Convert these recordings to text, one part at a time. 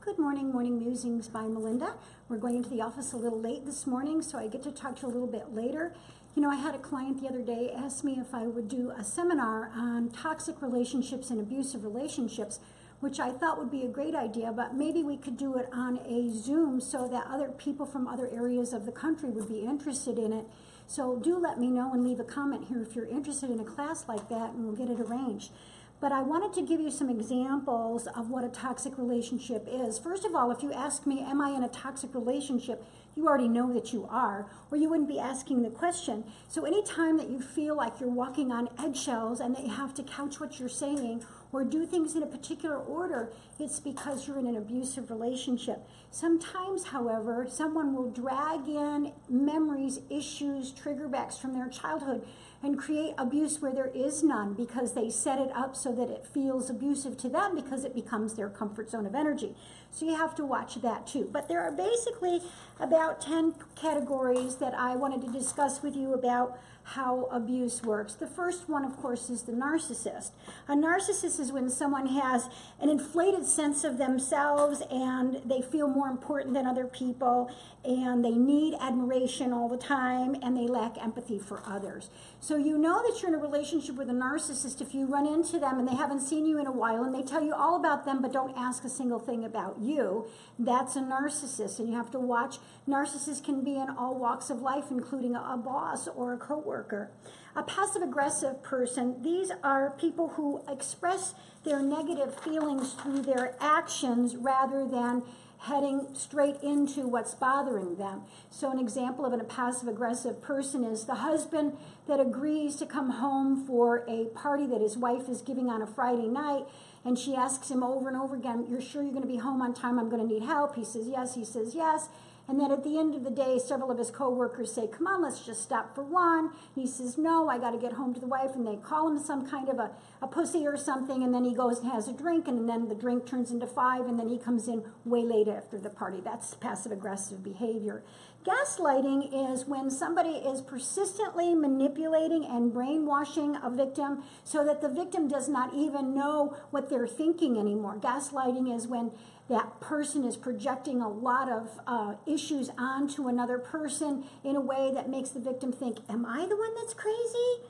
Good morning, Morning Musings by Melinda. We're going into the office a little late this morning, so I get to talk to you a little bit later. You know, I had a client the other day ask me if I would do a seminar on toxic relationships and abusive relationships, which I thought would be a great idea, but maybe we could do it on a Zoom so that other people from other areas of the country would be interested in it. So do let me know and leave a comment here if you're interested in a class like that, and we'll get it arranged. But I wanted to give you some examples of what a toxic relationship is. First of all, if you ask me, am I in a toxic relationship, you already know that you are, or you wouldn't be asking the question. So anytime that you feel like you're walking on eggshells and that you have to couch what you're saying or do things in a particular order, it's because you're in an abusive relationship. Sometimes, however, someone will drag in memories, issues, triggerbacks from their childhood and create abuse where there is none because they set it up so that it feels abusive to them because it becomes their comfort zone of energy. So you have to watch that too. But there are basically about 10 categories that I wanted to discuss with you about how abuse works. The first one, of course, is the narcissist. A narcissist is when someone has an inflated sense of themselves and they feel more important than other people and they need admiration all the time and they lack empathy for others. So you know that you're in a relationship with a narcissist if you run into them and they haven't seen you in a while and they tell you all about them but don't ask a single thing about you. That's a narcissist, and you have to watch. Narcissists can be in all walks of life, including a boss or a coworker. A passive-aggressive person, these are people who express their negative feelings through their actions rather than heading straight into what's bothering them. So an example of a passive-aggressive person is the husband that agrees to come home for a party that his wife is giving on a Friday night, and she asks him over and over again, "You're sure you're going to be home on time? I'm going to need help." He says yes, he says yes. And then at the end of the day, several of his coworkers say, "Come on, let's just stop for one." He says, "No, I got to get home to the wife." And they call him some kind of a pussy or something. And then he goes and has a drink. And then the drink turns into 5. And then he comes in way late after the party. That's passive-aggressive behavior. Gaslighting is when somebody is persistently manipulating and brainwashing a victim so that the victim does not even know what they're thinking anymore. Gaslighting is when that person is projecting a lot of issues onto another person in a way that makes the victim think, am I the one that's crazy?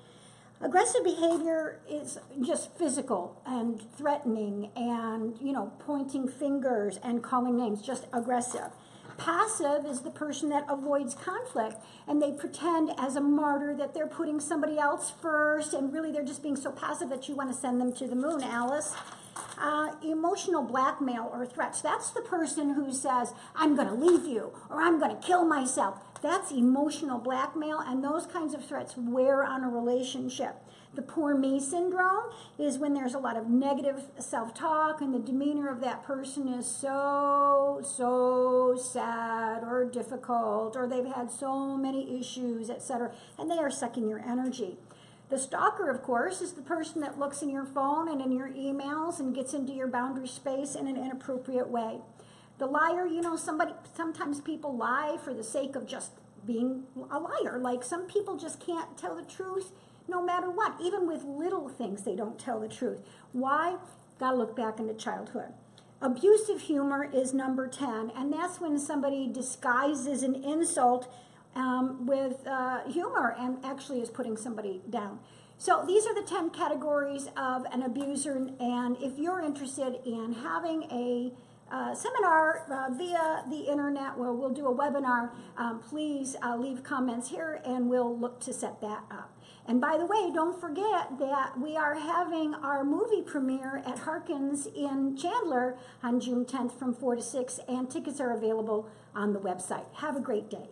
Aggressive behavior is just physical and threatening and, pointing fingers and calling names, just aggressive. Passive is the person that avoids conflict and they pretend as a martyr that they're putting somebody else first, and really they're just being so passive that you want to send them to the moon, Alice. Emotional blackmail or threats. That's the person who says, "I'm going to leave you," or "I'm going to kill myself." That's emotional blackmail, and those kinds of threats wear on a relationship. The poor me syndrome is when there's a lot of negative self-talk and the demeanor of that person is so sad or difficult, or they've had so many issues, etc., and they are sucking your energy. The stalker, of course, is the person that looks in your phone and in your emails and gets into your boundary space in an inappropriate way. The liar, sometimes people lie for the sake of just being a liar. Like some people just can't tell the truth no matter what. Even with little things, they don't tell the truth. Why? Got to look back into childhood. Abusive humor is number 10, and that's when somebody disguises an insult with humor and actually is putting somebody down. So these are the 10 categories of an abuser, and if you're interested in having a seminar via the internet where we'll do a webinar, please leave comments here and we'll look to set that up. And by the way, don't forget that we are having our movie premiere at Harkins in Chandler on June 10th from 4 to 6, and tickets are available on the website. Have a great day.